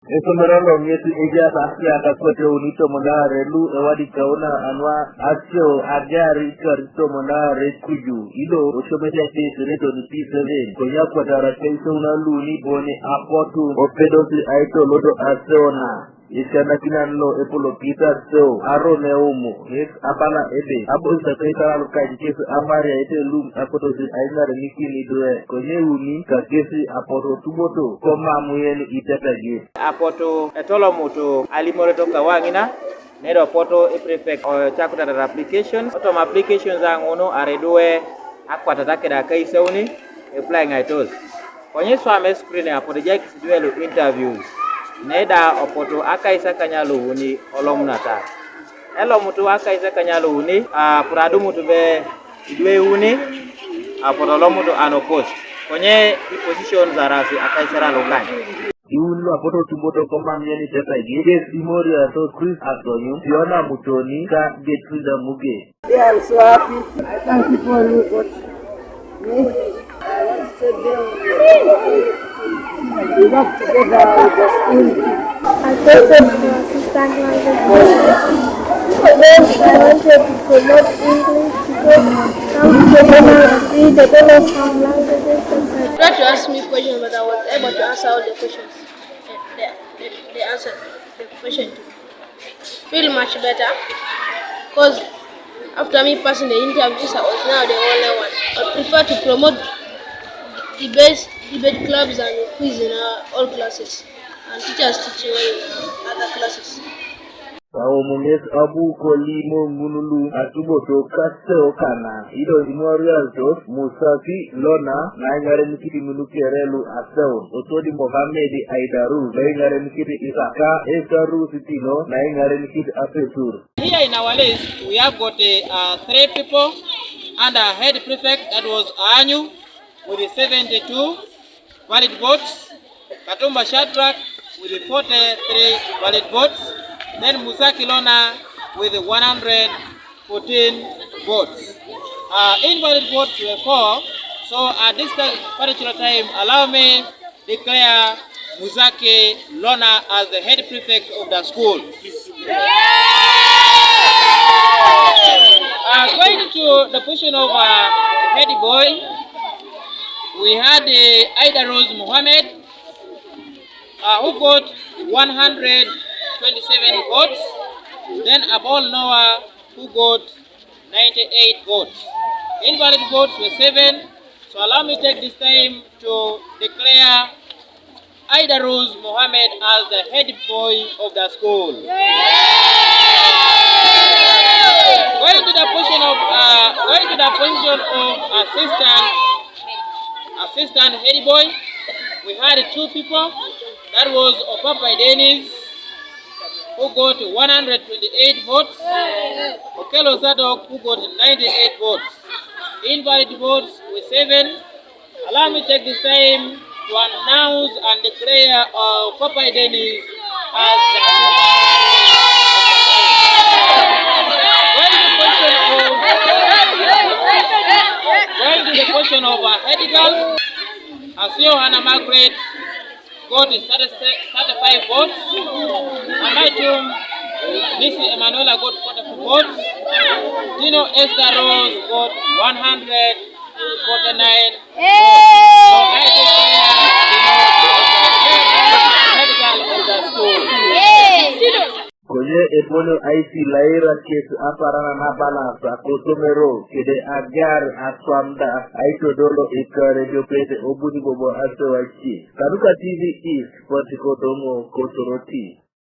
Esomero ngeti eja basi akakote unito mondare lu ewadi kauna anwa Aseo agari karito mondare kuju ido oshomete ati reto ni P7 konya kwa tarakaiso una lu ni bone apotu opedosi Etolot Aseo na Iskana kinanlo epolo pita so aro neumo es apana ebe abo isa kaita aluka jikesu amaria ete lum apotosi ainare nikini dwe konye uni kakesi apoto tuboto koma muyeni itepege apoto etolomoto alimoreto kawangina nedo poto prefect chakuta da applications auto applications angono aredwe akwata takeda kaisauni applying itos konye swame screen apoto jaki sidwelo interviews neda opoto akaisa kanyalo uni olomnata elomutu akaisa kanyalo uni puradumu be idwe uni apoto lomutu anopost konye positions arasi akaisa lokani Iunlo apoto tuboto koma miyeni teta gege simori ato Chris Asonyu Fiona Mutoni ka Getrinda Muge. Yeah, I'm so happy. I thank you for what me. I want to we work together with the school. I tested for assistant manager. Then I wanted to promote English because some people read the better some languages. Try to ask me questions, but I was able to answer all the questions. They answered the question to feel much better because after me passing the interviews, I was now the only one. I prefer to promote debate clubs and quiz in all classes and teachers teaching in other classes. Munges abu kolimo ngunulu atuboto Aseo kana ido imorial tos Musaki Lona na ngare nikiti minuki erelu Aseo otodi Mohamed Aidaru na ngare nikiti Isaka Esaru Sitino na ngare nikiti Apesur. Here in our list we have got 3 people under head prefect, that was Anyu with 72 valid votes, Katumba Shadrack with 43 valid votes, then Musaki Lona with 114 votes. Invalid votes were 4. So at this particular time, allow me declare Musaki Lona as the head prefect of the school. Going to the position of head boy, we had Ida Rose Mohammed, who got 127 votes. Then Abol Noah, who got 98 votes. Invalid votes were 7. So allow me take this time to declare Ida Rose Mohammed as the head boy of the school. Going to the position of assistant head boy, we had 2 people. That was Opapa Dennis, who got 128 votes. Okelo Zadok, who got 98 votes. Invalid votes were 7. Allow me to take this time to announce and declare Opapa Dennis as the Going to the question of head girl, Aseo Hannah Margaret got 35 votes. Amaitum Missy Emanuela got 44 votes. Dino Esther Rose got 149 votes. So I declare Dino as the head girl of the school. Konye epono aisi laira kesu aparana na balasa kosomero kede agar aswamda aito dolo ikare jopete obuni bobo Aseo achi. Kaduka TV East, Soroti.